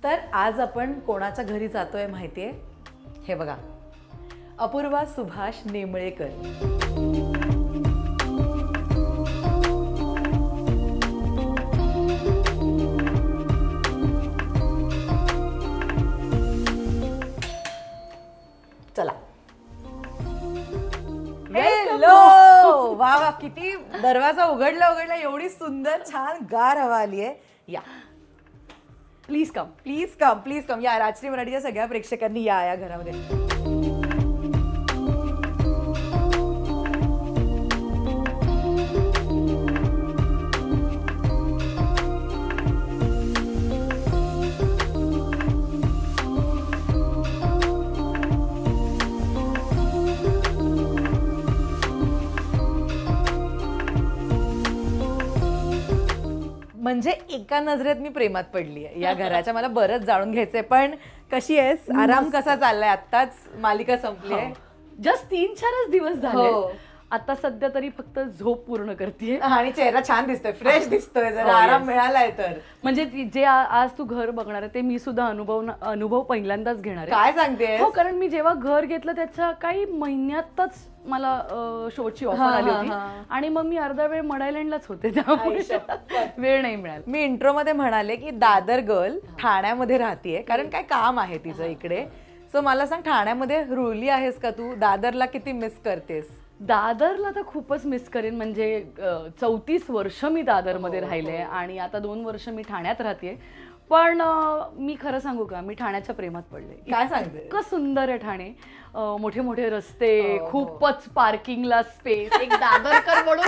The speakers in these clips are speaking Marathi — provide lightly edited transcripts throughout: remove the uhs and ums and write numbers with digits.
तर आज आपण कोणाच्या घरी जातोय माहितीये? हे बघा, अपूर्वा सुभाष नेमळेकर. चला. हॅलो. वा वा, किती दरवाजा उघडला एवढी सुंदर छान गार हवा आली आहे. या, please come, please come, please come. या, राजश्री मराठीच्या सगळ्या प्रेक्षकांनी या घरामध्ये. म्हणजे एका नजरेत मी प्रेमात पडली आहे या घराच्या. मला बरंच जाणून घ्यायचंय. पण कशी आहेस? आराम कसा चाललाय? आत्ताच मालिका संपली आहे. जस्ट 3-4 दिवस झाले. आता सध्या तरी फक्त झोप पूर्ण करतेय आणि चेहरा छान दिसतोय, फ्रेश दिसतोय. जरा आराम मिळालाय तर. म्हणजे जे आज तू घर बघणार आहे ते मी सुद्धा अनुभव पहिल्यांदाच घेणार आहे. काय सांगते? हो, कारण मी जेव्हा घर घेतलं त्याच्या काही महिन्यातच मला शोची ऑफर आली होती आणि मग मी अर्धा वेळ मड आयलंडलाच होते, त्यामुळे वेळ नाही मिळाला. मी इंट्रो मध्ये म्हणाले की दादर गर्ल ठाण्यामध्ये राहतीये कारण काय काम आहे तिचं इकडे. सो मला सांग, ठाण्यामध्ये रुळली आहेस का तू? दादरला किती मिस करतेस? दादरला तर खूपच मिस करेन. म्हणजे 34 वर्ष मी दादरमध्ये राहिले आणि आता 2 वर्ष मी ठाण्यात राहते. पण मी खरं सांगू का, मी ठाण्याच्या प्रेमात पडले. काय सांगते? इतकं सुंदर आहे ठाणे. मोठे मोठे रस्ते, खूपच पार्किंगला स्पेस. एक दादरकर म्हणून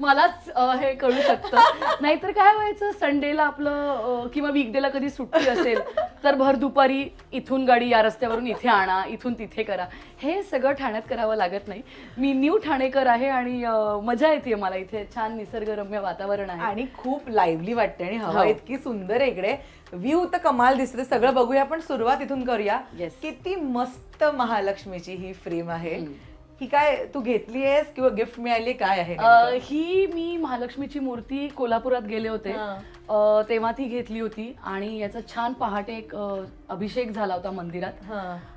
मलाच हे कळू शकतं. नाहीतर काय व्हायचं, संडेला आपलं किंवा वीकडेला कधी सुट्टी असेल तर भर दुपारी इथून गाडी या रस्त्यावरून इथे आणा, इथून तिथे करा. हे सगळं ठाण्यात करावं लागत नाही. मी न्यू ठाणेकर आहे आणि मजा येते मला इथे. छान निसर्गरम्य वातावरण आहे आणि खूप लाईव्हली वाटते आणि हवा इतकी सुंदर आहे इकडे. व्ह्यू तर कमाल दिसते. सगळं बघूया, पण सुरुवात इथून करूया. किती मस्त महालक्ष्मीची ही फ्रेम आहे. ही काय तू घेतली आहेस किंवा गिफ्ट मिळाली? काय आहे ही? मी महालक्ष्मीची मूर्ती कोल्हापुरात गेले होते तेव्हा ती घेतली होती आणि याचा छान पहाटे एक अभिषेक झाला होता मंदिरात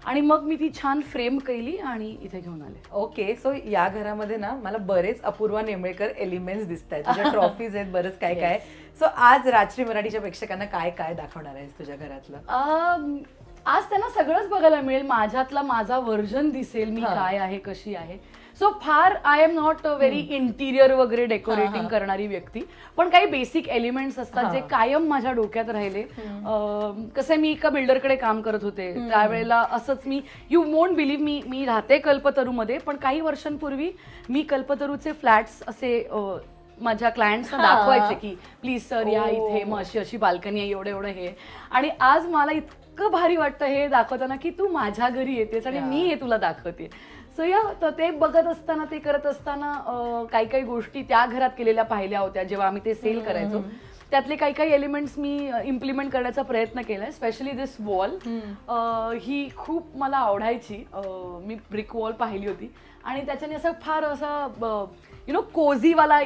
आणि मग मी ती छान फ्रेम केली आणि इथे घेऊन आले. ओके. सो या घरामध्ये ना मला बरेच अपूर्वा नेमळेकर एलिमेंट्स दिसत आहेत. तुझ्या ट्रॉफीज आहेत, बरंच काय काय. सो आज राजश्री मराठीच्या प्रेक्षकांना काय काय दाखवणार आहेस तुझ्या घरातलं? आज त्यांना सगळंच बघायला मिळेल. माझ्यातला माझा व्हर्जन दिसेल, मी काय आहे, कशी आहे. सो फार I am not very interior वगैरे डेकोरेटिंग करणारी व्यक्ती, पण काही बेसिक एलिमेंट्स असतात जे कायम माझ्या डोक्यात राहिले. कसं मी एका बिल्डरकडे काम करत होते त्यावेळेला असंच यू वोंट बिलीव्ह, मी राहते कल्पतरूमध्ये, पण काही वर्षांपूर्वी मी कल्पतरूचे फ्लॅट्स असे माझ्या क्लायंट्सना दाखवायचे की प्लीज सर या इथे, मग अशी अशी बाल्कनी आहे, एवढं एवढं हे. आणि आज मला इतकं भारी वाटतं हे दाखवताना की तू माझ्या घरी येतेस आणि मी हे तुला दाखवते. सो या ते बघत असताना, ते करत असताना काही काही गोष्टी त्या घरात केलेल्या पाहिल्या होत्या जेव्हा आम्ही ते सेल करायचो. त्यातले काही काही एलिमेंट्स मी इम्प्लिमेंट करण्याचा प्रयत्न केलाय. स्पेशली दिस वॉल, ही खूप मला आवडायची. मी ब्रिक वॉल पाहिली होती आणि त्याच्याने असं फार असं कोझी वाला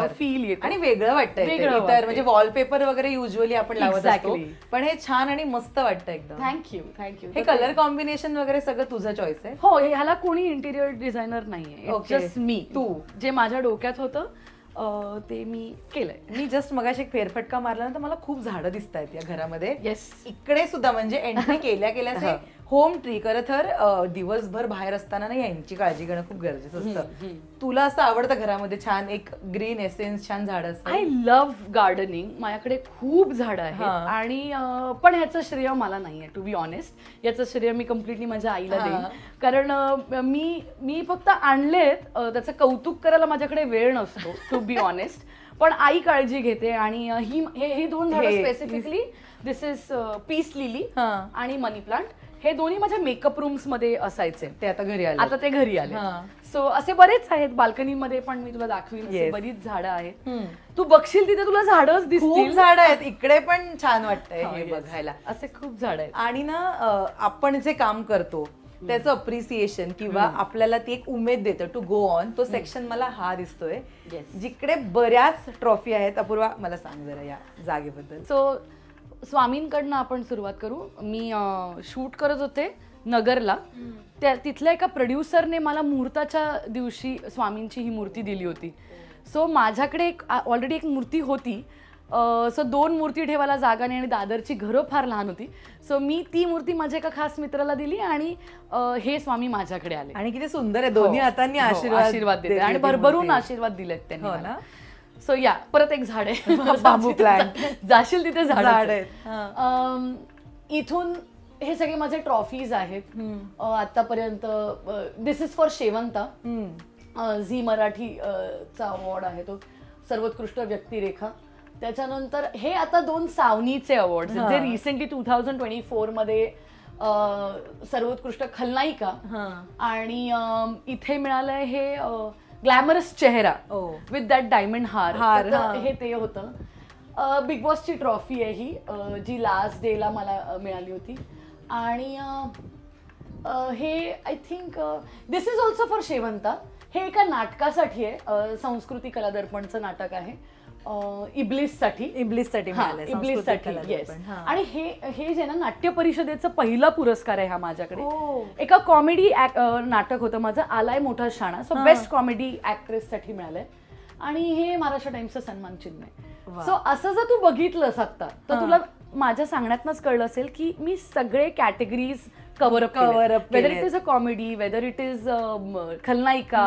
फील येतो आणि वेगळं वाटतं. म्हणजे वॉलपेपर वगैरे युजली आपण लावत असतो, पण हे छान आणि मस्त वाटतं एकदम. थँक्यू. हे कलर कॉम्बिनेशन वगैरे सगळं तुझं चॉईस आहे? हो, ह्याला कोणी इंटिरियर डिझायनर नाहीये, जस्ट मी. तू जे माझ्या डोक्यात होतं ते मी केलंय. मी जस्ट मगाशी एक फेरफटका मारला ना तर मला खूप झाडं दिसत आहेत या घरामध्ये. येस, इकडे सुद्धा म्हणजे एंट्री केल्या होम ट्री. खरं तर दिवसभर बाहेर असताना ना यांची काळजी घेणं खूप गरजेचं असतं. तुला असं आवडतं घरामध्ये छान एक ग्रीन एसेन्स, छान झाडं असतात? I love gardening. माझ्याकडे खूप झाडं आहेत आणि पण ह्याचं श्रेय मला नाहीये, टू बी ऑनेस्ट. याचं श्रेय मी कम्प्लिटली माझ्या आईला देईन. कारण मी फक्त आणलेत, त्याचं कौतुक करायला माझ्याकडे वेळ नसतो, टू बी ऑनेस्ट. पण आई काळजी घेते आणि ही 2 झाडं specifically, this is peace lily आणि मनी प्लांट, हे दोन्ही माझ्या मेकअप रूम्स मध्ये असायचे. ते आता घरी आले. आता ते घरी आले. सो असे बरेच आहेत. बाल्कनीमध्ये पण मी तुला दाखवीन, बरीच झाडं आहेत. तू बघशील तिथे तुला झाडच दिसतील. झाडं आहेत इकडे, पण छान वाटतंय हे बघायला. असे खूप झाडं आहेत. आणि ना आपण जे काम करतो त्याचं अप्रिसिएशन किंवा आपल्याला ती एक उमेद देतं टू गो ऑन, तो सेक्शन मला हा दिसतोय जिकडे बऱ्याच ट्रॉफी आहेत. अपूर्वा, मला सांग जरा या जागेबद्दल. सो स्वामींकडनं आपण सुरुवात करू. मी शूट करत होते नगरला. तिथल्या एका प्रोड्युसरने मला मुहूर्ताच्या दिवशी स्वामींची ही मूर्ती दिली होती. सो माझ्याकडे ऑलरेडी एक मूर्ती होती. सो 2 मूर्ती ठेवायला जागा नाही आणि दादरची घरं फार लहान होती. सो मी ती मूर्ती माझ्या एका खास मित्राला दिली आणि हे स्वामी माझ्याकडे आले. आणि किती सुंदर आहे, दोन्ही हातांनी आशीर्वाद देते आणि भरभरून आशीर्वाद दिलेत त्यांनी मला. सो या परत एक झाड आहे बांबू प्लांट, जाशील तिथे झाड आहेत. इथून हे सगळे माझे ट्रॉफीज आहेत आतापर्यंत. This is for Shevanta, Zee Marathi चा अवॉर्ड आहे तो, सर्वोत्कृष्ट व्यक्तिरेखा. त्याच्यानंतर हे आता 2 सावनीचे अवॉर्ड जे रिसेंटली 2024 मध्ये सर्वोत्कृष्ट खलनायिका आणि इथे मिळालंय हे ग्लॅमरस चेहरा विथ दॅट डायमंड हार. हे ते होतं. बिग बॉसची ट्रॉफी आहे ही, जी लास्ट डेला मला मिळाली होती. आणि हे I think this is also for Shevanta. हे एका नाटकासाठी आहे, संस्कृती कला दर्पणचं नाटक आहे, इब्लिससाठी. येस. आणि हे जे ना नाट्य परिषदेचं पहिला पुरस्कार आहे हा माझ्याकडे. एका कॉमेडी नाटक होतं माझं, आलाय मोठा शाणा. सो बेस्ट कॉमेडी ऍक्ट्रेस साठी मिळालंय. आणि हे महाराष्ट्र टाइम्सचं सन्मान चिन्ह आहे. सो असं जर तू बघितलंस आता तर तुला माझ्या सांगण्यातनंच कळलं असेल की मी सगळे categories cover up, whether it is a comedy, whether it is खलनायिका,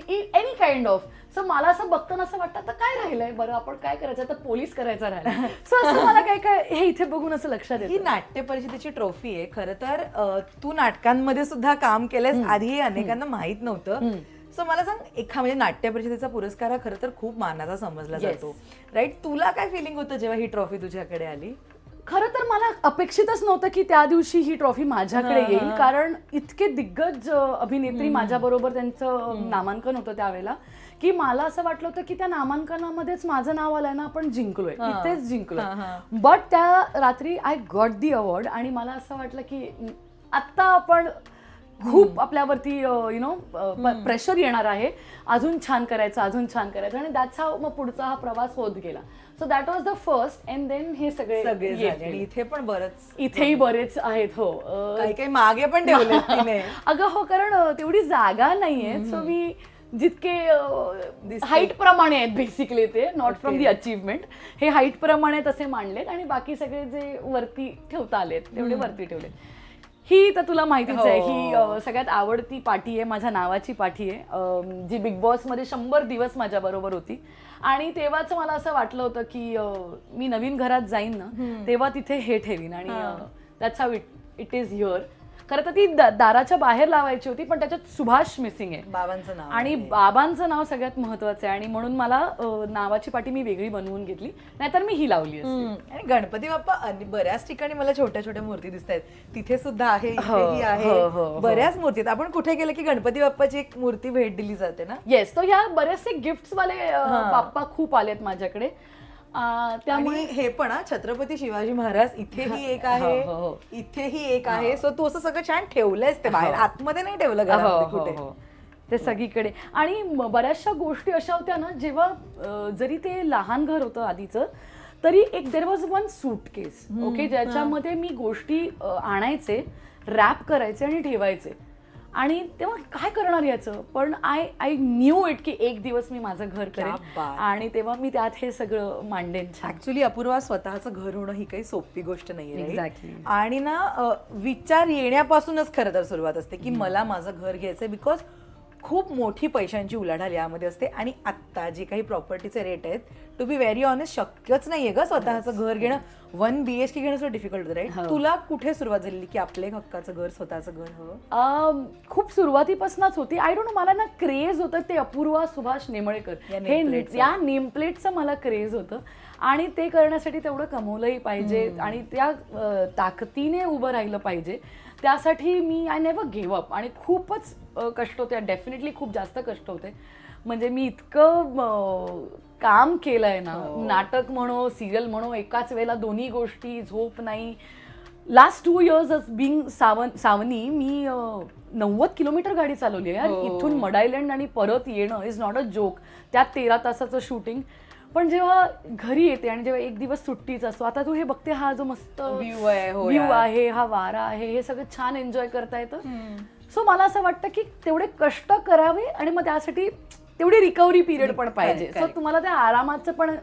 एनी काइंड ऑफ. सो मला असं बघताना असं वाटतं आता काय राहिलंय बरं, आपण काय करायचं, आता पोलीस करायचं राहिलं. सो असं मला काय काय हे इथे बघून असं लक्षात येतं. ही नाट्य परिषदेची ट्रॉफी आहे. खरं तर तू नाटकांमध्ये सुद्धा काम केलंयस, आधी हे अनेकांना माहित नव्हतं. सो मला सांग, म्हणजे नाट्य परिषदेचा पुरस्कार हा खरं तर खूप मानाचा समजला जातो, राईट? तुला काय फिलिंग होतं जेव्हा ही ट्रॉफी तुझ्याकडे आली? खरं तर मला अपेक्षितच नव्हतं की त्या दिवशी ही ट्रॉफी माझ्याकडे येईल, कारण इतके दिग्गज अभिनेत्री माझ्या बरोबर त्यांचं नामांकन होतं त्यावेळेला, की मला असं वाटलं होतं की त्या नामांकनामध्येच माझं नाव आलंय ना, आपण जिंकलोय, इथेच जिंकलोय. बट त्या रात्री आय गॉट दी अवॉर्ड आणि मला असं वाटलं की आत्ता आपण खूप आपल्यावरती प्रेशर येणार आहे, अजून छान करायचं, अजून छान करायचं. आणि दॅट्स हाऊ मग पुढचा हा प्रवास होत गेला. So that was the first. And then हे सगळे इथे पण इथेही बरेच आहेत. हो, काही मागे पण ठेवले. अगं हो, कारण तेवढी जागा नाहीये. सो मी जितके हाईट प्रमाणे आहेत बेसिकली, ते नॉट फ्रॉम दी अचीवमेंट, हे हाईट प्रमाणे तसे मांडलेत आणि बाकी सगळे जे वरती ठेवता आलेत तेवढे वरती ठेवलेत. ही तर तुला माहितीच आहे, ही सगळ्यात आवडती पाठी आहे, माझ्या नावाची पाठी आहे, जी बिग बॉस मध्ये 100 दिवस माझ्या बरोबर होती. आणि तेव्हाच मला असं वाटलं होतं की मी नवीन घरात जाईन ना तेव्हा तिथे हे ठेवीन. आणि that's how it is here. खरं तर ती दाराच्या बाहेर लावायची होती, पण त्याच्यात सुभाष मिसिंग आहे, बाबांचं नाव. आणि बाबांचं नाव सगळ्यात महत्वाचं आहे. आणि म्हणून मला नावाची पाटी मी वेगळी बनवून घेतली, नाहीतर मी ही लावली असती. आणि गणपती बाप्पा बऱ्याच ठिकाणी मला छोट्या छोट्या मूर्ती दिसत आहेत, तिथे सुद्धा आहे, इथेही आहे, बऱ्याच मूर्ती आहेत. आपण कुठे गेलं की गणपती बाप्पाची एक मूर्ती भेट दिली जाते ना. येस. तो ह्या बरेचसे गिफ्ट वाले बाप्पा खूप आलेत माझ्याकडे. त्यामुळे हे पण छत्रपती शिवाजी महाराज इथेही एक आहे, इथेही एक आहे. सो तू असं सगळं छान ठेवलंयस, ते बाहेर आतमध्ये नाही ठेवलं घरामध्ये कुठे, ते सगळीकडे. आणि बऱ्याचशा गोष्टी अशा होत्या ना, जेव्हा जरी ते लहान घर होतं आधीचं, तरी एक there was one suitcase, okay, ज्याच्यामध्ये मी गोष्टी आणायचे, रॅप करायचे आणि ठेवायचे. आणि तेव्हा काय करणार याचं, पण आय न्यू इट की एक दिवस मी माझं घर करेन आणि तेव्हा मी त्यात हे सगळं मांडेन. ऍक्च्युली अपूर्वा, स्वतःचं घर होणं ही काही सोपी गोष्ट नाहीये. एक्झॅक्टली. आणि ना विचार येण्यापासूनच खरं तर सुरुवात असते की मला माझं घर घ्यायचंय, बिकॉज खूप मोठी पैशांची उलाढाल यामध्ये असते. आणि आत्ता जे काही प्रॉपर्टीचे रेट आहेत, टू बी व्हेरी ऑनेस्ट, शक्यच नाहीये ग स्वतःचं घर घेणं. 1 BHK घेणं सो डिफिकल्ट होतं, राईट? तुला कुठे सुरुवात झाली की आपले हक्काचं घर, स्वतःचं घर हवं? खूप सुरुवातीपासूनच होती. आय डोंट नो, मला ना क्रेज होतं ते अपूर्वा सुभाष नेमळेकर, हे या नेमप्लेटचं मला क्रेज होतं. आणि ते करण्यासाठी तेवढं कमवलंही पाहिजे आणि त्या ताकदीने उभं राहिलं पाहिजे. त्यासाठी मी आय नेव्हर गिव्ह अप. आणि खूपच कष्ट होते, डेफिनेटली खूप जास्त कष्ट होते. म्हणजे मी इतकं काम केलंय ना, नाटक म्हणो, सिरियल म्हणो, एकाच वेळेला दोन्ही गोष्टी, झोप नाही. लास्ट 2 years बिंग सावनी मी 90 किलोमीटर गाडी चालवली आहे यार, इथून मड आयलंड आणि परत येणं इज नॉट अ जोक. त्यात 13 तासाचं शूटिंग. पण जेव्हा घरी येते आणि जेव्हा एक दिवस सुट्टीचा असतो, आता तू हे बघते, हा जो मस्त व्ह्यू आहे, व्ह्यू आहे, हा वारा आहे, हे सगळं छान एन्जॉय करता येतं. सो मला असं वाटतं की तेवढे कष्ट करावे आणि मग त्यासाठी तेवढी रिकव्हरी पिरियड पण पाहिजे. सो तुम्हाला त्या आरामाचं पण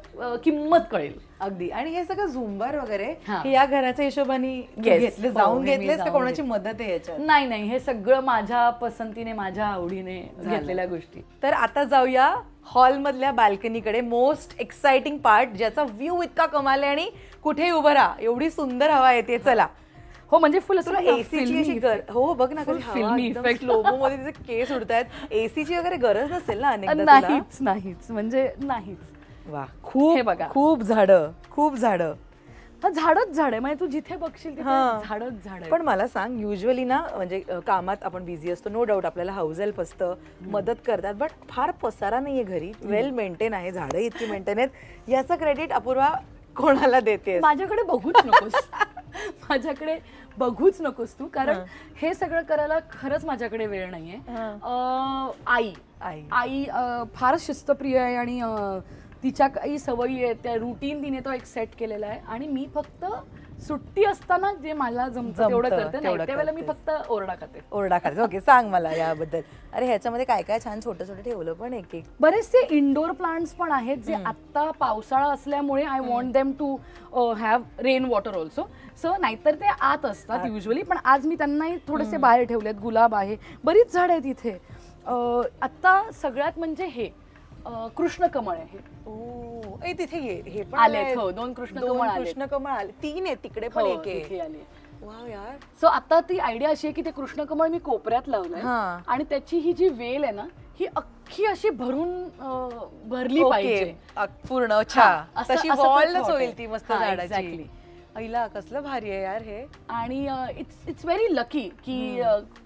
किंमत कळेल. अगदी. आणि हे सगळं झुंबार वगैरे हे या घराच्या हिशोबाने घेतले, जाऊन घेतलेस का कोणाची मदत आहे याच्यात? नाही नाही, हे सगळं माझ्या पसंतीने, माझ्या आवडीने घेतलेल्या गोष्टी. तर आता जाऊया हॉल मधल्या बाल्कनीकडे. मोस्ट एक्साइटिंग पार्ट, ज्याचा व्ह्यू इतका कमाल आहे आणि कुठे उभं राहा एवढी सुंदर हवा येते. चला. हो म्हणजे फुल एसीची हो बघ ना, स्लोमो मध्ये तिचे केस उडतायत. एसीची वगैरे गरज नसेल ना? नाहीच नाहीच, म्हणजे नाहीच. वा, खूप बघा, खूप झाडं, खूप झाडं. झाडच झाड आहे, म्हणजे तू जिथे बघशील झाडच झाड. पण मला सांग, युजली ना म्हणजे कामात आपण बिझी असतो, नो डाऊट आपल्याला हाऊस हेल्प असतं, मदत करतात, बट फार पसारा नाहीये घरी, वेल मेंटेन आहे, झाडं इतकी मेंटेन आहेत. याचं क्रेडिट अपूर्वा कोणाला देते? माझ्याकडे बघूच नकोस, माझ्याकडे बघूच नकोस तू, कारण हे सगळं करायला खरंच माझ्याकडे वेळ नाहीये. आई आई आई फार शिस्तप्रिय आहे आणि तिच्या काही सवयी आहेत, त्या रुटीन तिने तो एक सेट केलेला आहे आणि मी फक्त सुट्टी असताना जे मला जमतं तेवढं करते, त्यावेळेला मी फक्त ओरडा खाते. ओके, सांग मला याबद्दल. अरे ह्याच्यामध्ये काय काय छान छोटं छोटं ठेवलं पण एक एक. बरेचसे इंडोर प्लांट्स पण आहेत जे आता पावसाळा असल्यामुळे I want them to have rain water also. So नाहीतर ते आत असतात युजली, पण आज मी त्यांनाही थोडेसे बाहेर ठेवलेत. गुलाब आहे, बरीच झाड आहेत इथे. आता सगळ्यात म्हणजे हे कृष्णकमळ आहे. तिथे हे पण आले. हो, 2 कृष्णकमळ आले. 3 आहे तिकडे पण एक आले. वाव यार. सो आता ती आयडिया अशी आहे की ते कृष्णकमळ मी कोपऱ्यात लावलंय आणि त्याची ही जी वेल आहे ना, ही अख्खी अशी भरली पाहिजे पूर्ण. तशी वॉलच होईल ती मस्त झाडाची. आईला कसलं भारी आहे यार हे. आणि इट्स व्हेरी लकी की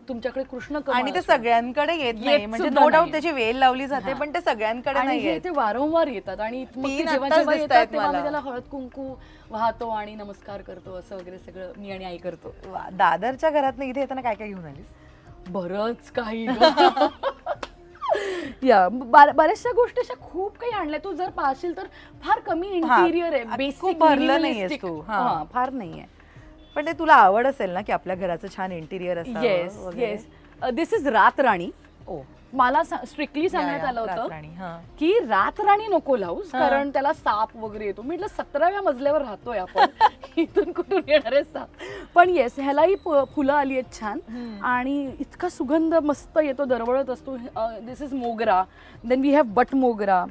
तुमच्याकडे कृष्णकमळ, आणि ते सगळ्यांकडे येत नाही, म्हणजे नो डाऊट त्याची वेल लावली जाते, पण ते सगळ्यांकडे नाही. ते वारंवार येतात आणि जेव्हा येतात तेव्हा मी त्याला हळद कुंकू वाहतो आणि नमस्कार करतो, असं वगैरे सगळं मी आणि आई करतो. दादरच्या घरात इथे येताना काय काय घेऊन आलीस? बरंच काही. या बऱ्याचशा गोष्टी अशा खूप काही आणल्या. तू जर पाहशील तर फार कमी इंटिरियर आहे, बेसिक भरलं नाहीये तू, फार नाहीये. पण ते तुला आवड असेल ना की आपल्या घराचं छान इंटिरियर असावं. Yes yes. दिस इज रातराणी. मला स्ट्रिक्टली सांगण्यात आलं होतं की रातराणी नको लावूस, कारण त्याला साप वगैरे येतो. म्हटलं 17व्या मजल्यावर राहतोय आपण, इथून कुठून येणार आहे साप. पण येस, ह्यालाही फुलं आली आहेत छान आणि इतका सुगंध मस्त येतो, दरवळत असतो. दिस इज मोगरा. देन वी हॅव बट मोगरा,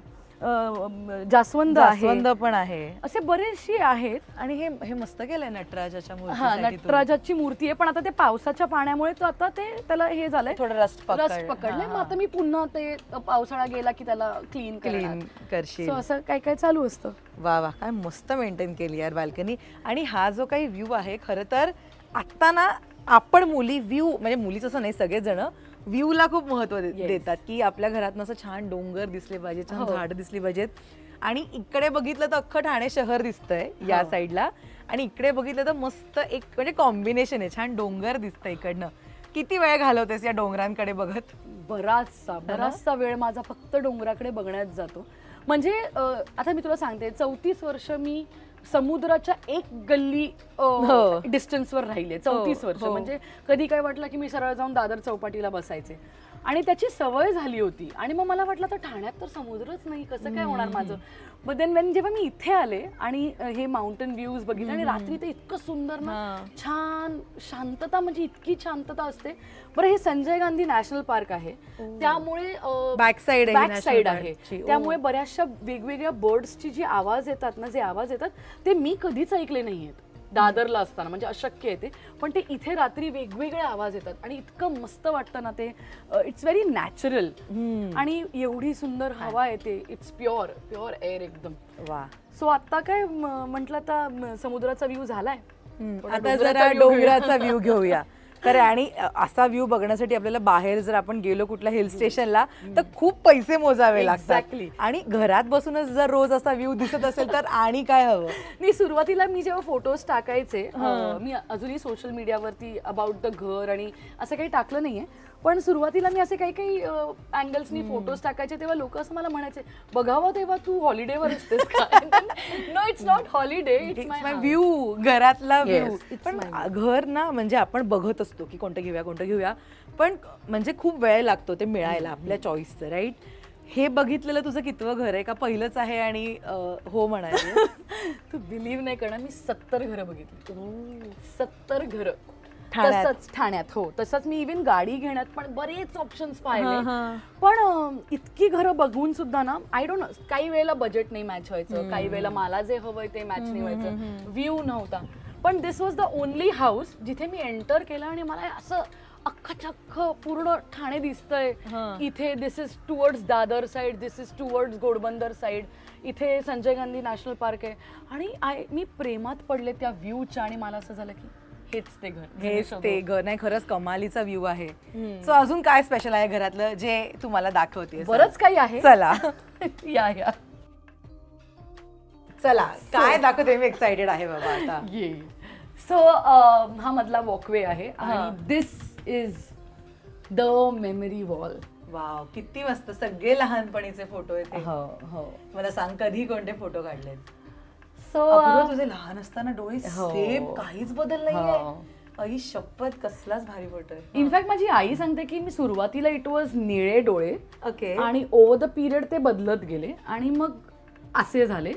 जास्वंद पण आहे. असे बरेचसे आहेत. आणि हे मस्त केलंय नटराजाच्या मूर्ती. नटराजाची मूर्ती आहे, पण आता ते पावसाच्या पाण्यामुळे तो आता त्याला हे झालंय, थोडं रस्ट पकडलंय. मग आता मी पुन्हा ते पावसाळा गेला की त्याला क्लीन करशील. असं काय काय चालू असतं. वा वा, काय मस्त मेंटेन केली यार बाल्कनी. आणि हा जो काही व्ह्यू आहे, खरं तर आता ना आपण मुली व्ह्यू, म्हणजे मुलीच असं नाही, सगळेजण व्ह्यूला खूप महत्व देतात की आपल्या घरात असं छान डोंगर दिसले पाहिजे, छान झाड दिसली पाहिजेत. आणि इकडे बघितलं तर अख्खं ठाणे शहर दिसतंय या साईडला, आणि इकडे बघितलं तर मस्त एक म्हणजे कॉम्बिनेशन आहे, छान डोंगर दिसतंय इकडनं. किती वेळ घालवतेस या डोंगरांकडे बघत? बराचसा वेळ माझा फक्त डोंगराकडे बघण्यात जातो. म्हणजे आता मी तुला सांगते, 34 वर्ष मी समुद्राच्या एक गल्ली डिस्टन्सवर राहिले. 34 वर्ष. म्हणजे कधी काय वाटलं की मी सरळ जाऊन दादर चौपाटीला बसायचे, आणि त्याची सवय झाली होती. आणि मग मला वाटलं तर ठाण्यात तर समुद्रच नाही, कसं काय होणार माझं. बट देन जेव्हा मी इथे आले आणि हे माउंटेन व्ह्यूज बघितले, आणि रात्री ते इतकं सुंदर ना, छान शांतता, म्हणजे इतकी शांतता असते. बरं, हे संजय गांधी नॅशनल पार्क आहे, त्यामुळे बॅक साईड आहे, त्यामुळे बऱ्याचशा वेगवेगळ्या बर्ड्सची जी आवाज येतात ना, जे आवाज येतात ते मी कधीच ऐकले नाहीयेत दादरला असताना, म्हणजे अशक्य आहे ते. पण ते इथे रात्री वेगवेगळे आवाज येतात आणि इतकं मस्त वाटतं ना ते. इट्स व्हेरी नॅचरल आणि एवढी सुंदर हवा येते. इट्स प्युअर एअर एकदम. वा. सो आता काय म्हटलं, आता समुद्राचा व्ह्यू झालाय, आता जरा डोंगराचा व्ह्यू घेऊया. तर आणि असा व्ह्यू बघण्यासाठी आपल्याला बाहेर जर आपण गेलो कुठल्या हिल स्टेशनला तर खूप पैसे मोजावे लागतात आणि घरात बसूनच जर रोज असा व्ह्यू दिसत असेल तर आणि काय हवं. मी सुरुवातीला मी जेव्हा फोटोज टाकायचे, मी अजूनही सोशल मीडियावरती अबाउट द घर आणि असं काही टाकलं नाहीये, पण सुरुवातीला मी असे काही काही अँगल्सनी फोटोज टाकायचे तेव्हा लोक असं मला म्हणायचे बघावं तेव्हा तू हॉलिडेवर असतेस का. No it's not holiday, it's my view, घरातला व्ह्यू. पण घर ना म्हणजे आपण बघत असतो की कोणतं घेऊया, पण म्हणजे खूप वेळ लागतो ते मिळायला आपल्या चॉईसचं, राईट. हे बघितलेलं तुझं कितवं घर आहे का पहिलंच आहे आणि हो म्हणायचं. तू बिलीव्ह नाही करणार, मी 70 घरं बघितली. 70 घरं तसंच ठाण्यात. हो, तसंच मी इव्हन गाडी घेण्यात पण बरेच ऑप्शन्स पाहिले. पण इतकी घरं बघून सुद्धा ना, आय डोंट नो, काही वेळेला बजेट नाही मॅच व्हायचं, काही वेळेला मला जे हवंय ते मॅच नाही व्हायचं, व्ह्यू नव्हता. पण दिस वॉज द ओनली हाऊस जिथे मी एंटर केलं आणि मला असं अख्खाच्या अख्खं पूर्ण ठाणे दिसतंय इथे. This is towards Dadar side, this is towards Ghodbunder side, इथे संजय गांधी नॅशनल पार्क आहे. आणि मी प्रेमात पडले त्या व्ह्यूच्या आणि मला असं झालं की हेच ते घर नाही. खरंच कमालीचा व्ह्यू आहे. सो अजून काय स्पेशल आहे घरातलं जे तुम्हाला दाखवते? बरंच काही आहे. चला या चला काय दाखवते, मी एक्साइटेड आहे बाबा आता. सो हा मधला वॉकवे आहे आणि this is the memory wall. Wow, किती मस्त. सगळे लहानपणीचे फोटो आहेत. हो, मला सांग कधी कोणते फोटो काढलेत? सो तुझे लहान असताना डोळे सेम, काहीच बदल नाहीये. आई शपथ, कसलाच भारी फोटो आहे. इनफॅक्ट माझी आई सांगते की मी सुरुवातीला इट वॉज निळे डोळे, ओके, आणि ओव्हर द पिरियड ते बदलत गेले आणि मग असे झाले.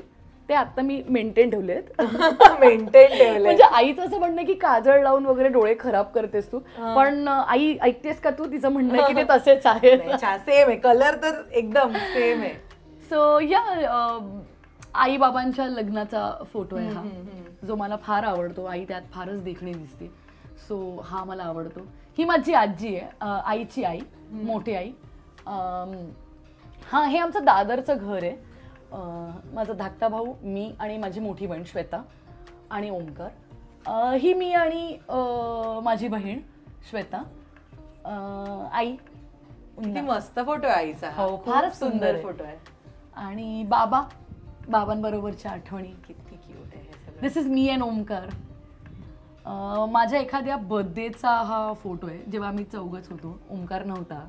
ते आता मी मेंटेन ठेवलेत. म्हणजे आईचं असं म्हणणं की काजळ लावून वगैरे डोळे खराब करतेस तू, पण आई ऐकतेस का तू तिचं म्हणणं की ते तसेच आहे. सेम आहे, कलर तर एकदम सेम आहे. सो या आई बाबांच्या लग्नाचा फोटो आहे हा, जो मला फार आवडतो. आई त्यात फारच देखणी दिसते, सो हा मला आवडतो. ही माझी आजी आहे, आईची आई, मोठी आई. हा, हे आमचं दादरचं घर आहे. माझा धाकटा भाऊ, मी आणि माझी मोठी बहीण श्वेता आणि ओमकार. ही मी आणि माझी बहीण श्वेता. आई. किती मस्त फोटो आहे आईचा. हो, फारच सुंदर फोटो आहे. आणि बाबांबरोबरच्या आठवणी. किती क्यूट आहे. दिस इज मी अँड ओमकार. माझ्या एखाद्या बर्थडेचा हा फोटो आहे, जेव्हा आम्ही चौघच होतो, ओमकार नव्हता.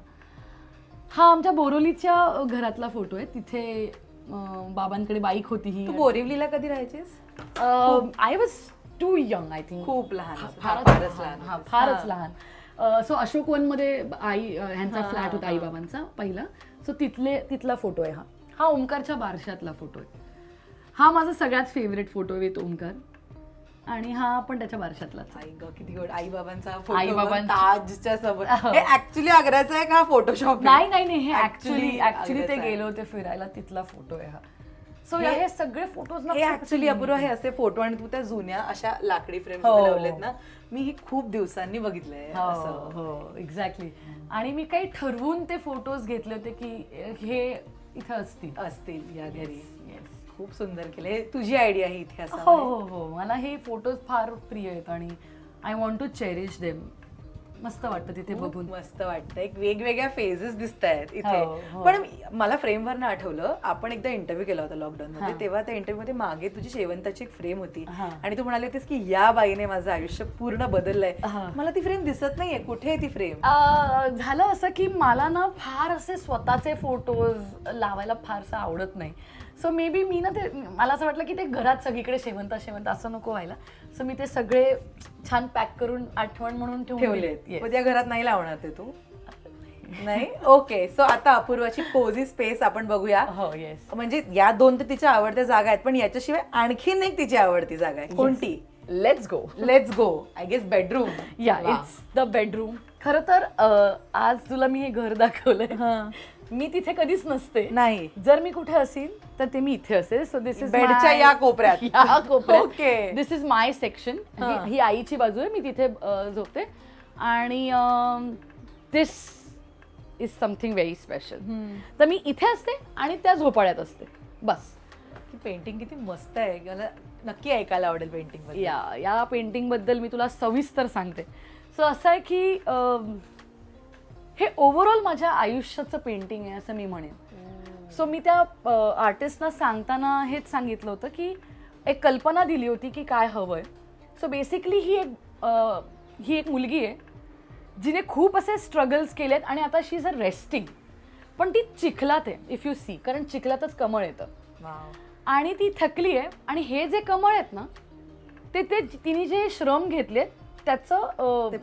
हा आमच्या बोरिवलीच्या घरातला फोटो आहे. तिथे बाबांकडे बाईक होती. ही बोरिवलीला कधी राहायचीस? I was too young, I think. खूप लहान, फारच लहान. सो अशोक वन मध्ये आई ह्यांचा फ्लॅट होता, आई बाबांचा पहिला. सो तिथला फोटो आहे हा. हा ओमकारच्या बारशातला फोटो आहे. हा माझा सगळ्यात फेवरेट फोटो आहे विथ ओमकार, आणि हा पण त्याच्या बारशातलाच. आई ग, किती गोड. आई बाबांचा फोटो ताजच्या समोर. हे ऍक्च्युअली आग्र्याचा आहे का फोटोशॉप? नाही, हे ऍक्च्युली ते गेले होते फिरायला, तिथला फोटो आहे हा. सो हे सगळे फोटोज हे ऍक्च्युली अपूर्व हे असे फोटो, आणि तू त्या जुन्या अशा लाकडी फ्रेम लावलेत ना, मी ही खूप दिवसांनी बघितलंय. हो, एक्झॅक्टली. आणि मी काही ठरवून ते फोटोज घेतले होते की हे इथे असतील या घरी. खूप सुंदर केले. तुझी आयडिया आहे इथे असं? हो, मला हे फोटोज फार प्रिय आहेत आणि I want to cherish them. मस्त वाटतं तिथे बघून. मस्त वाटतं. एक वेगवेगळ्या फेजेस दिसत आहेत इथे. पण मला फ्रेमवरनं आठवलं, आपण एकदा इंटरव्ह्यू केला होता लॉकडाऊन मध्ये, तेव्हा त्या इंटरव्ह्यू मध्ये मागे तुझी शेवंताची एक फ्रेम होती आणि तू म्हणाली होतीस की या बाईने माझं आयुष्य पूर्ण बदललंय. मला ती फ्रेम दिसत नाहीये, कुठे आहे ती फ्रेम? झालं असं की मला ना फार असे स्वतःचे फोटोज लावायला फारसं आवडत नाही. सो मे बी मी ना ते, मला असं वाटलं की ते घरात सगळीकडे शेवंत असं नको व्हायला. सो मी ते सगळे छान पॅक करून आठवण म्हणून ठेवलेत. त्या घरात नाही लावणार ते तू? नाही. ओके. सो आता अपूर्वाची कोझी स्पेस आपण बघूया. हो, येस. म्हणजे या दोन तर तिच्या आवडत्या जागा आहेत, पण याच्याशिवाय आणखीन एक तिची आवडती जागा आहे. कोणती? Let's go. I guess bedroom. Yeah, it's the bedroom. खरं तर आज तुला मी हे घर दाखवलंय, मी तिथे कधीच नसते. नाही. जर मी कुठे असेल तर ते मी इथे असेल. सो दिस इज बेडच्या या कोपऱ्यात. Okay. This is my section. ही आईची बाजू आहे, मी तिथे झोपते. आणि this is something very special. तर मी इथे असते आणि त्या झोपाळ्यात असते, बस. पेंटिंग किती मस्त आहे. मला नक्की ऐकायला आवडेल पेंटिंग. या पेंटिंग बद्दल मी तुला सविस्तर सांगते. सो असं आहे की हे ओव्हरऑल माझ्या आयुष्याचं पेंटिंग आहे असं मी म्हणेन. सो मी त्या आर्टिस्टना सांगताना हेच सांगितलं होतं की एक कल्पना दिली होती की काय हवंय. सो बेसिकली ही एक मुलगी आहे जिने खूप असे स्ट्रगल्स केलेत आणि आता शी इज अ रेस्टिंग, पण ती चिखलात आहे इफ यू सी, कारण चिखलातच कमळ येतं आणि ती थकली आहे. आणि हे जे कमळ आहेत ना ते तिने जे श्रम घेतलेत त्याचं ते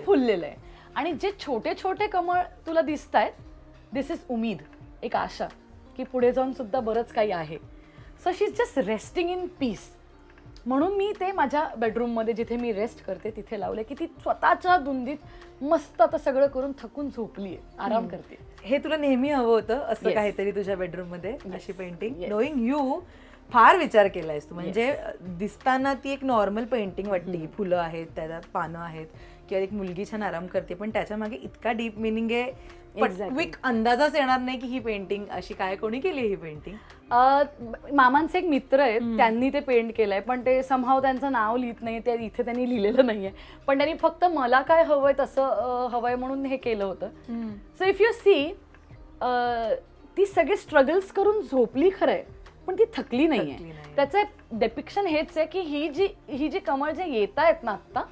फुललेलं आहे. आणि जे छोटे छोटे कमळ तुला दिसत आहेत दिस इज उमीद, एक आशा की पुढे जाऊन सुद्धा बरंच काही आहे. So she is just resting in peace. म्हणून मी ते माझ्या बेडरूममध्ये जिथे मी रेस्ट करते तिथे लावले की ती स्वतःच्या धुंदीत मस्त आता सगळं करून थकून झोपली आहे, आराम करते. हे तुला नेहमी हवं होतं असं काहीतरी तुझ्या बेडरूम मध्ये अशी पेंटिंग. नोईंग यू फार विचार केलायस तू. म्हणजे दिसताना ती एक नॉर्मल पेंटिंग वाटते, फुलं आहेत, त्याच्यात पानं आहेत किंवा एक मुलगी छान आराम करते, पण त्याच्या मागे इतका डीप मिनिंग आहे. क्विक अंदाजच येणार नाही की ही पेंटिंग अशी काय, कोणी केली ही पेंटिंग? मामांचे एक मित्र आहेत, त्यांनी ते पेंट केलंय, पण ते समहाव त्यांचं नाव लिहित नाही, ते इथे त्यांनी लिहिलेलं नाहीये. पण त्यांनी फक्त मला काय हवंय तसं हवंय म्हणून हे केलं होतं. सो इफ यू सी ती सगळे स्ट्रगल्स करून झोपली खरंय, पण ती थकली नाहीये. त्याचं एक डेपिक्शन हेच आहे की ही जी कमळ जे येत आहेत ना आता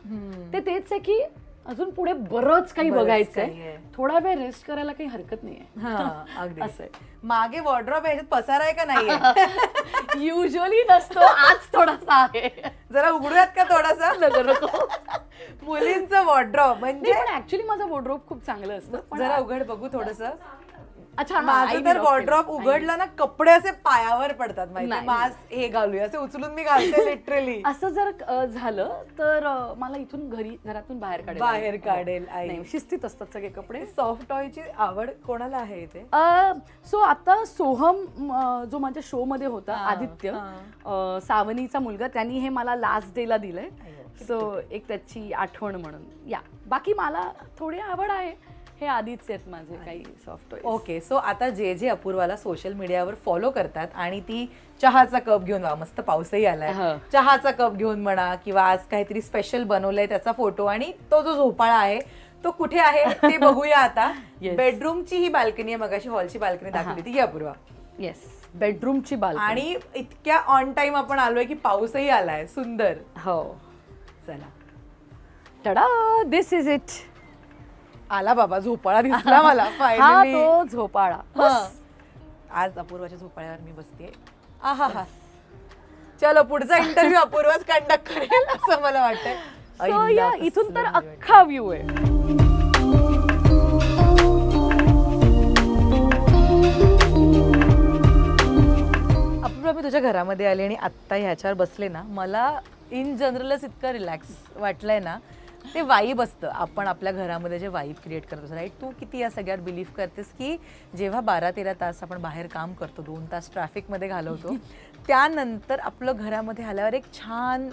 ते तेच आहे की अजून पुढे बरंच काही बघायचंय, थोडा वेळ रेस्ट करायला काही हरकत नाहीये. असं मागे वॉर्डरोब ह्याच्यात पसारा आहे का नाहीये? युजली नसतो, आज थोडासा आहे. जरा उघडूयात का थोडासा? नको. मुलींचं वॉर्डरोब म्हणजे ऍक्च्युली माझं वॉर्डरोब खूप चांगलं असतं. जरा उघड बघू थोडस. अच्छा, माझं तर वॉर्डरोब उघडलं ना कपडे असे पायावर पडतात माहिती, मास्क हे घालूया असे उचलून मी घालते लिटरली. असं जर झालं तर मला इथून घरातून बाहेर काढेल. शिस्तीत असतात सगळे कपडे. सॉफ्ट टॉयची आवड कोणाला आहे इथे? सो आता सोहम जो माझ्या शो मध्ये होता, आदित्य सावनीचा मुलगा, त्यांनी हे मला लास्ट डे ला दिलंय. सो एक त्याची आठवण म्हणून. या बाकी मला थोडी आवड आहे, हे आधीच आहेत माझे काही सॉफ्ट टॉयज. ओके. सो आता जे आपूर्वाला सोशल मीडियावर फॉलो करतात आणि ती चहाचा कप घेऊन, मस्त पाऊसही आलाय, चहाचा कप घेऊन म्हणा किंवा आज काहीतरी स्पेशल बनवलंय त्याचा फोटो, आणि तो जो झोपाळा आहे तो कुठे आहे ते बघूया आता. बेडरूमची ही बाल्कनी आहे, मगाशी हॉलची बाल्कनी दाखवली ती अपूर्वा. Yes, बेडरूमची balcony. आणि इतक्या ऑन टाइम आपण आलोय की पाऊसही आलाय सुंदर. हो, चला. टडा, दिस इज इट. आला बाबा, झोपाळा दिसला मला. हा तो झोपाळा. आज अपूर्वाच्या झोपाळ्यावर मी बसते. आहा, चलो पुढचा इंटरव्ह्यू अपूर्वाच कंडक्ट करेल असं मला वाटतंय. इथून तर अख्खा व्ह्यू आहे. अपूर्वा, मी तुझ्या घरामध्ये आले आणि आत्ता ह्याच्यावर बसले ना, मला इन जनरलच इतकं रिलॅक्स वाटलंय ना. ते वाईब असतं, आपण आपल्या घरामध्ये जे वाईब क्रिएट करतो, राईट? तू किती या सगळ्यात बिलीव्ह करतेस की जेव्हा 12-13 तास आपण बाहेर काम करतो, 2 तास ट्रॅफिकमध्ये घालवतो, त्यानंतर आपलं घरामध्ये आल्यावर एक छान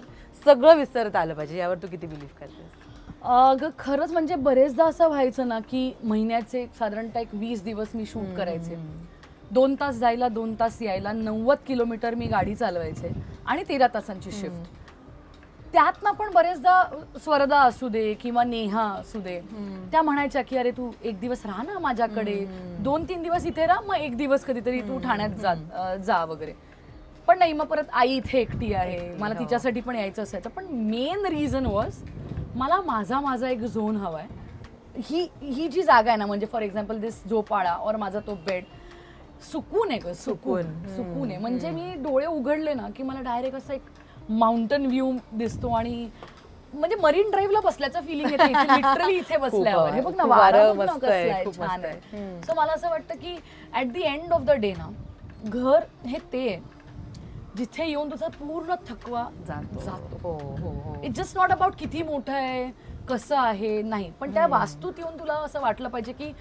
सगळं विसरता आलं पाहिजे, यावर तू किती बिलीव्ह करतेस? खरंच म्हणजे बरेचदा असं व्हायचं ना की महिन्याचे साधारणतः 20 दिवस मी शूट करायचे, 2 तास जायला 2 तास यायला, 90 किलोमीटर मी गाडी चालवायचे आणि 13 तासांची शिफ्ट. त्यातनं पण बरेचदा स्वरदा असू दे किंवा नेहा असू दे, त्या म्हणायच्या की अरे तू एक दिवस राहा ना माझ्याकडे, 2-3 दिवस इथे राहा, मग एक दिवस कधीतरी तू ठाण्यात जा वगैरे. पण नाही, मग परत आई इथे एकटी आहे, मला तिच्यासाठी पण यायचं असायचं. पण मेन रिझन वॉज मला माझा एक झोन हवाय. ही जी जागा आहे ना, म्हणजे फॉर एक्झाम्पल दिस झोपाळा और माझा तो बेड, सुकून आहे ग, सुकून आहे. म्हणजे मी डोळे उघडले ना की मला डायरेक्ट असं एक माउंटन व्ह्यू दिसतो आणि म्हणजे मरीन ड्राईव्हला बसल्याचं फिलिंग येते लिटरली इथे बसल्यावर. हे बघ ना, वारं छान आहे. सो मला असं वाटतं की at the end of the day ना, घर हे ते जिथे येऊन तुझा पूर्ण थकवा जातो. इट्स जस्ट नॉट अबाउट किती मोठं आहे, कसं आहे, नाही, पण त्या वास्तूत येऊन तुला असं वाटलं पाहिजे की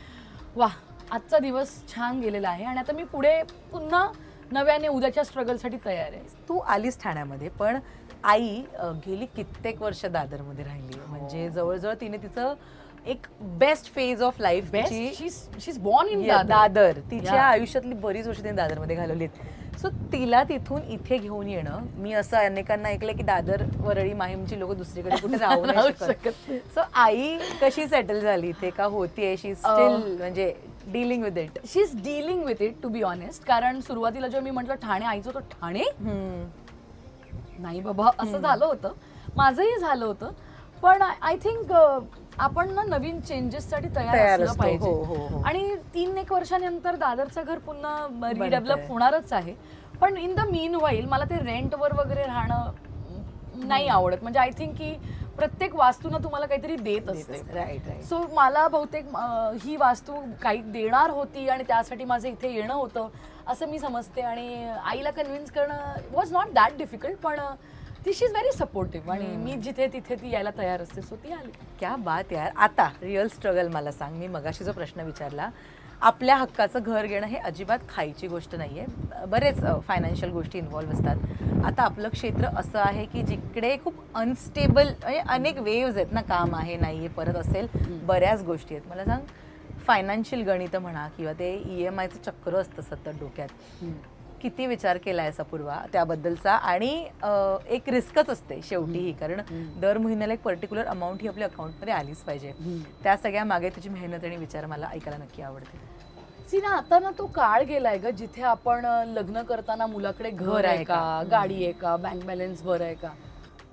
वा, आजचा दिवस छान गेलेला आहे आणि आता मी पुढे पुन्हा नव्याने उद्याच्या स्ट्रगलसाठी तयार आहे. तू आलीस ठाण्यामध्ये, पण आई गेली कित्येक वर्ष दादरमध्ये राहिली. म्हणजे जवळजवळ तिने तिचं एक best phase of life, she is born in Dadar, तिच्या आयुष्यातली बरीच वर्ष तिने दादरमध्ये घालवलीत. सो तिला तिथून इथे घेऊन येणं, मी असं अनेकांना ऐकलं की दादर वरळी माहीमची लोक दुसरीकडे कुठे राहू नाही शकत. सो आई कशी सेटल झाली इथे, का होतीये शी स्टील म्हणजे dealing with it? She is dealing with it to be honest. कारण सुरुवातीला जेव्हा मी म्हटलं ठाणे, आईचं तर ठाणे नाही बाबा असं झालं होतं, माझंही झालं होतं. पण आय थिंक आपण ना नवीन चेंजेससाठी तयार असलं पाहिजे. आणि 3-1 वर्षानंतर दादरचं घर पुन्हा रिडेव्हलप होणारच आहे. पण इन द मीन व्हाईल मला ते रेंटवर वगैरे राहणं नाही आवडत. म्हणजे आय थिंक की प्रत्येक वास्तूनं तुम्हाला काहीतरी देत असते. सो मला बहुतेक ही वास्तू काही देणार होती आणि त्यासाठी माझं इथे येणं होतं असं मी समजते. आणि आईला कन्व्हिन्स करणं वॉज नॉट दॅट डिफिकल्ट. पण ती शी इज व्हेरी सपोर्टिव्ह आणि मी जिथे तिथे ती यायला तयार असते. सो ती आली. क्या बात यार. आता रिअल स्ट्रगल मला सांग. मी मगाशी जो प्रश्न विचारला, आपल्या हक्काचं घर घेणं हे अजिबात खायची गोष्ट नाहीये. बरेच फायनान्शियल गोष्टी इन्व्हॉल्व्ह असतात. आता आपलं क्षेत्र असं आहे की जिकडे खूप अनस्टेबल म्हणजे अनेक वेव्ज आहेत ना, काम आहे नाहीये परत असेल बऱ्याच गोष्टी आहेत. मला सांग, फायनान्शियल गणित म्हणा किंवा ते EMIचं चक्र असतं सतत डोक्यात, किती विचार केलाय अपूर्वा त्याबद्दलचा? आणि एक रिस्कच असते शेवटीही, कारण दर महिन्याला एक पर्टिक्युलर अमाऊंट ही आपल्या अकाउंटमध्ये आलीच पाहिजे. त्या सगळ्या मागे तुझी मेहनत आणि विचार मला ऐकायला नक्की आवडते. सीना, आता ना तो काळ गेलाय ग जिथे आपण लग्न करताना मुलाकडे घर आहे का, गाडी आहे का, बँक बॅलन्स भर आहे का,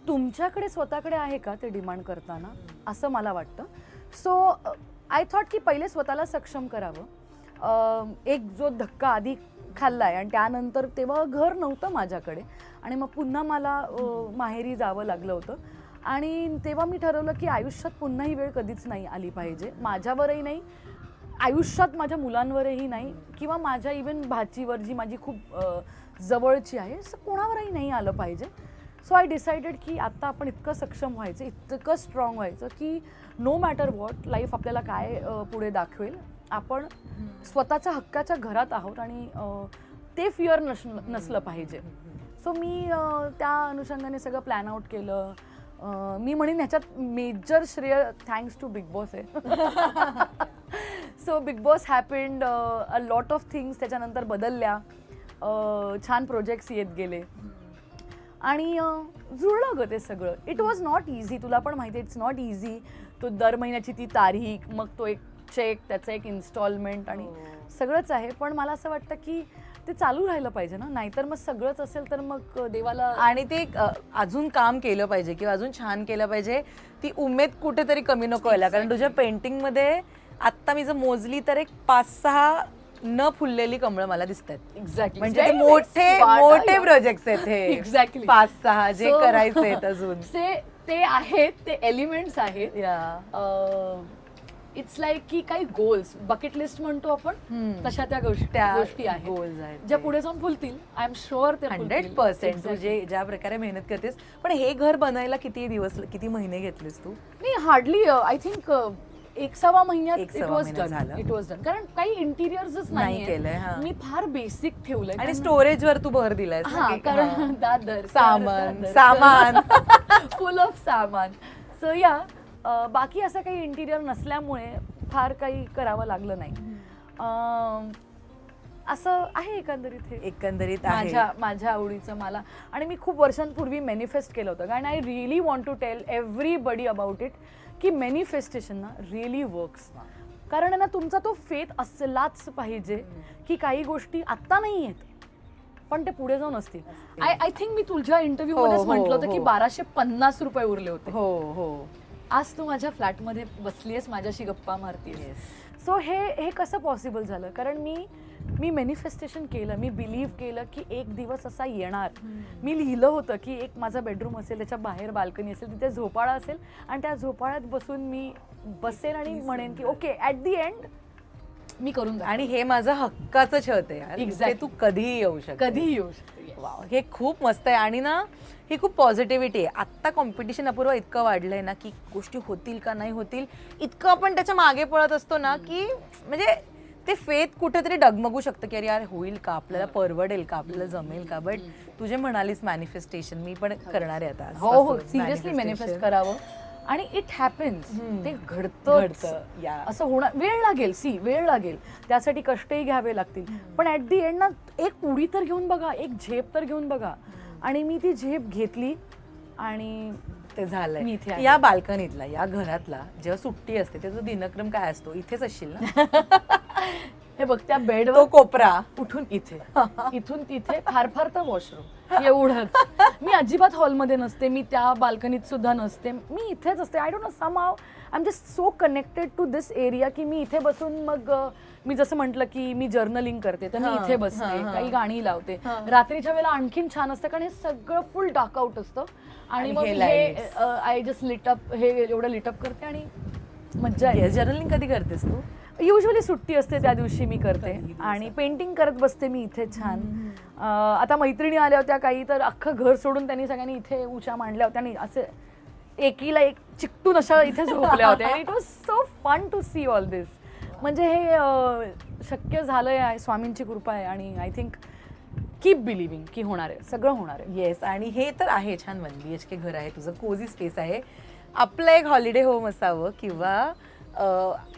तुमच्याकडे स्वतःकडे आहे का ते डिमांड करताना, असं मला वाटतं. सो आय थॉट की पहिले स्वतःला सक्षम करावं. एक जो धक्का आधी खाल्लाय आणि त्यानंतर तेव्हा घर नव्हतं माझ्याकडे आणि मग पुन्हा मला माहेरी जावं लागलं होतं. आणि तेव्हा मी ठरवलं की आयुष्यात पुन्हा ही वेळ कधीच नाही आली पाहिजे, माझ्यावरही नाही, आयुष्यात माझ्या मुलांवरही नाही, किंवा माझ्या इव्हन भाचीवर जी माझी खूप जवळची आहे, असं कोणावरही नाही आलं पाहिजे. सो आय डिसाइडेड की आत्ता आपण इतकं सक्षम व्हायचं, इतकं स्ट्रॉंग व्हायचं की नो मॅटर व्हॉट लाईफ आपल्याला काय पुढे दाखवेल, आपण स्वतःच्या हक्काच्या घरात आहोत आणि ते फिअर नसलं पाहिजे. सो मी त्या अनुषंगाने सगळं प्लॅन आउट केलं. मी म्हणेन ह्याच्यात मेजर श्रेय थँक्स टू बिग बॉस आहे. So big boss happened, a lot of things त्याच्यानंतर बदलल्या, छान प्रोजेक्ट्स येत गेले आणि जुळलं ग ते सगळं. इट वॉज नॉट इझी, तुला पण माहिती आहे इट्स नॉट इझी. तो दर महिन्याची ती तारीख, मग तो एक चेक, त्याचं एक इन्स्टॉलमेंट आणि सगळंच आहे. पण मला असं वाटतं की ते चालू राहिलं पाहिजे ना, नाहीतर मग सगळंच असेल तर मग देवाला. आणि ते अजून काम केलं पाहिजे किंवा अजून छान केलं पाहिजे, ती उमेद कुठेतरी कमी नको व्हायला. कारण तुझ्या पेंटिंगमध्ये आत्ता मी जर मोजली तर एक 5-6 न फुललेली कमळं मला दिसत आहेत. एक्झॅक्टली. म्हणजे मोठे प्रोजेक्ट्स आहेत हे. एक्झॅक्टली 5-6 जे करायचे आहेत अजून ते आहेत, ते एलिमेंट्स आहेत. इट्स लाईक की काही गोल्स, बकेट लिस्ट म्हणतो आपण, तशा त्या गोष्टी आहेत, गोल्स आहेत ज्या पुढे जाऊन फुलतील. आय एम शुअर ते 100% तुझे ज्या प्रकारे मेहनत करतेस. पण हे घर बनायला किती दिवस, किती महिने घेतलेस तू? नाही, हार्डली आय थिंक 1-1.25 महिन्यात इट वॉज डन. कारण काही इंटिरियर्सच नाही केलंय, मी फार बेसिक ठेवलंय. आणि स्टोरेजवर तू भर दिलाय, कारण दादर सामान फुल ऑफ सामान. सो या बाकी असं काही इंटिरियर नसल्यामुळे फार काही करावं लागलं नाही. असं आहे एकंदरीत माझ्या आवडीचं मला. आणि मी खूप वर्षांपूर्वी मॅनिफेस्ट केलं होतं, कारण I really want to tell everybody about it की मॅनिफेस्टेशन ना रिअली वर्क्स. कारण ना तुमचा तो फेथ असलाच पाहिजे की काही गोष्टी आत्ता नाही आहेत पण ते पुढे जाऊन असतील. आय थिंक मी तुझ्या इंटरव्ह्यू मध्येच म्हटलं होतं की 1250 रुपये उरले होते. हो. आज तू माझ्या फ्लॅटमध्ये बसलीयस, माझ्याशी गप्पा मारतीयस. सो हे कसं पॉसिबल झालं? कारण मी मॅनिफेस्टेशन केलं, मी बिलीव्ह केलं की एक दिवस असा येणार. मी लिहिलं होतं की एक माझा बेडरूम असेल, त्याच्या बाहेर बाल्कनी असेल, तिथे झोपाळा असेल आणि त्या झोपाळ्यात बसून मी बसेन आणि म्हणेन की okay at the and me करून. आणि हे माझं हक्काचं छत आहे. एक्झॅक्ट. तू कधीही येऊ शकते. वाव, हे खूप मस्त आहे. आणि ना ही खूप पॉझिटिव्हिटी आहे. आत्ता कॉम्पिटिशन अपूर्व इतकं वाढलंय ना की गोष्टी होतील का नाही होतील इतकं आपण त्याच्या मागे पळत असतो ना की म्हणजे ते फेथ कुठेतरी डगमगू शकतं की अरे यार होईल का, आपल्याला परवडेल का, आपल्याला जमेल का. बट तुझे म्हणालीस मॅनिफेस्टेशन, मी पण करणार आहे आता. हो, सिरियसली मॅनिफेस्ट करावं. आणि इट हॅपन्स, ते घडतं. असं होणार, वेळ लागेल, वेळ लागेल, त्यासाठी कष्टही घ्यावे लागतील, पण ऍट दी एंड ना एक उडी तर घेऊन बघा, एक झेप तर घेऊन बघा. आणि मी ती झेप घेतली आणि ते झालंय. या बाल्कनीतला, या घरातला जेव्हा सुट्टी असते त्याचा दिनक्रम काय असतो? इथेच असशील ना? हे बघ, त्या बेड तो कोपरा, उठून इथे, इथून तिथे, फार फार तर वॉशरूम, एवढंच. मी अजिबात हॉलमध्ये नसते, मी त्या बाल्कनीत सुद्धा नसते, मी इथेच असते. I don't know, somehow I am just so connected to this area की मी इथे बसून, मग मी जसं म्हटलं की मी जर्नलिंग करते तर मी इथे बसते, काही गाणी लावते. रात्रीच्या वेळेला आणखीन छान असतं कारण हे सगळं फुल डार्क आउट असतं आणि मग हे आय जस्ट लिटअप, हे एवढं लिटअप करते आणि मज्जा आहे. जर्नलिंग कधी करतेस तू? युजली सुट्टी असते त्या दिवशी मी करते आणि पेंटिंग करत बसते मी इथे छान. आता मैत्रिणी आल्या होत्या काही, तर अख्खं घर सोडून त्यांनी सगळ्यांनी इथे उशा मांडल्या होत्या आणि असे एकीला एक चिकटून अशा इथे झोपल्या होत्या. आणि it was so fun to see all this. म्हणजे हे शक्य झालंय, स्वामींची कृपा आहे आणि आय थिंक कीप बिलिव्हिंग की होणार आहे, सगळं होणार आहे. येस, आणि हे तर आहे छान 1 BHK घर आहे तुझं, कोझी स्पेस आहे, आपलं एक हॉलिडे होम असावं किंवा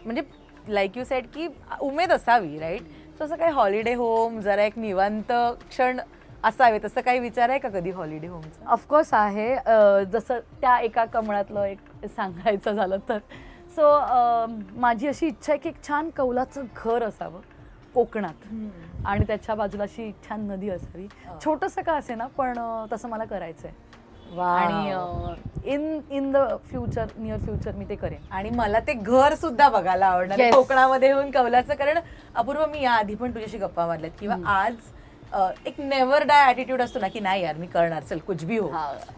म्हणजे लाईक यू सेड की उमेद असावी, राईट? तसं काही हॉलिडे होम, जरा एक निवांत क्षण असावे, तसं काही विचार आहे का कधी हॉलिडे होमचा? ऑफकोर्स आहे. जसं त्या एका कमळातलं एक सांगायचं झालं तर, सो माझी अशी इच्छा आहे की एक छान कौलाचं घर असावं कोकणात आणि त्याच्या बाजूला अशी छान नदी असावी. छोटंसं का असे ना, पण तसं मला करायचंय आणि in the future, near future मी ते करेन. आणि मला ते घर सुद्धा बघायला आवडणार कोकणामध्ये येऊन कौलाचं. कारण अपूर्व, मी या आधी पण तुझ्याशी गप्पा मारल्यात किंवा आज एक नेव्हर डाय ॲटिट्यूड असतो ना की नाही यार मी करणार, चल कुछ भी हो,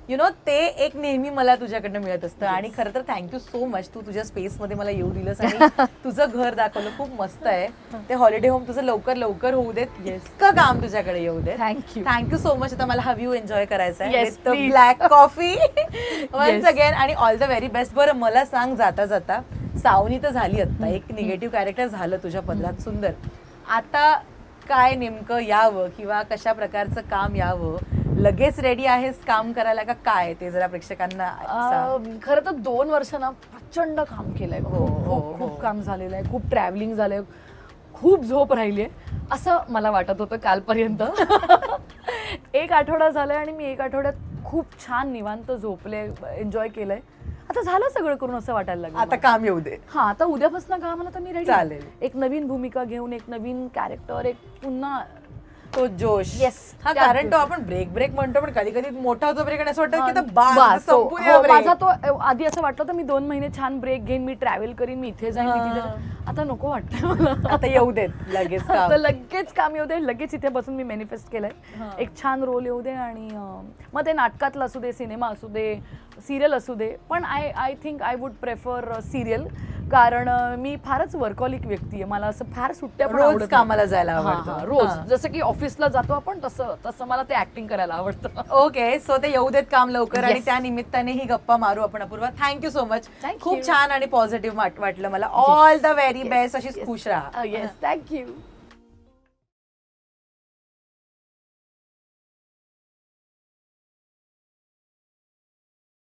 यु नो, ते एक नेहमी मला तुझ्याकडनं मिळत असतं. आणि खरं तर थँक्यू सो मच, तू तुझ्या स्पेसमध्ये मला येऊ दिलंस आणि तुझं घर दाखवलं, खूप मस्त आहे ते. हॉलिडे होम तुझं लवकर लवकर होऊ देत, इतकं काम तुझ्याकडे येऊ देत. Thank you so much. आता मला हा व्ह्यू एन्जॉय करायचा आहे with black coffee once again, आणि ऑल द व्हेरी बेस्ट. बरं मला सांग, जाता जाता, सावनी तर झाली आत्ता, एक निगेटिव्ह कॅरेक्टर झालं तुझ्या पदरात, सुंदर. आता काय नेमकं यावं किंवा कशा प्रकारचं काम यावं? लगेच रेडी आहेस काम करायला का काय, ते जरा प्रेक्षकांना? खरं तर 2 वर्ष ना प्रचंड काम केलंय, खूप काम झालेलं आहे, खूप ट्रॅव्हलिंग झालंय, खूप झोप राहिली असं मला वाटत होतं कालपर्यंत. 1 आठवडा झालाय आणि मी 1 आठवड्यात खूप छान निवांत झोपले, एन्जॉय केलंय. आता झालं सगळं करून असं वाटायला लागलं, आता काम येऊ दे. हा, आता उद्यापासून कामाला तर मी रेडी. चालेल. एक नवीन भूमिका घेऊन, एक नवीन कॅरेक्टर, एक पुन्हा तो जोश. येस. हा, कारण तो आपण ब्रेक म्हणतो पण कधी कधी मोठा होतो ब्रेक आणि असं वाटतं की माझा तो आधी असं वाटलं तर मी 2 महिने छान ब्रेक घेईन, मी ट्रॅव्हल करीन, मी इथे जाईन, मी तिथे. आता नको वाटतं मला. आता येऊ देत लगेच, लगेच काम येऊ दे, लगेच इथे बसून मी मॅनिफेस्ट केलंय एक छान रोल येऊ दे. आणि मग ते नाटकातलं असू दे, सिनेमा असू दे, सिरियल असू दे, पण I think I would prefer serial. कारण मी फारच वर्कॉलिक व्यक्ती आहे, मला असं फार सुट्ट्या रोज कामाला जायला आवडतं, रोज. जसं की ऑफिसला जातो आपण तसं मला ते ऍक्टिंग करायला आवडतं. ओके, सो ते येऊ देत काम लवकर आणि त्या निमित्ताने ही गप्पा मारू आपण. Apurva, thank you so much. खूप छान आणि पॉझिटिव्ह वाटलं मला. All the very best. अशीच खुश राहा. Yes, thank you.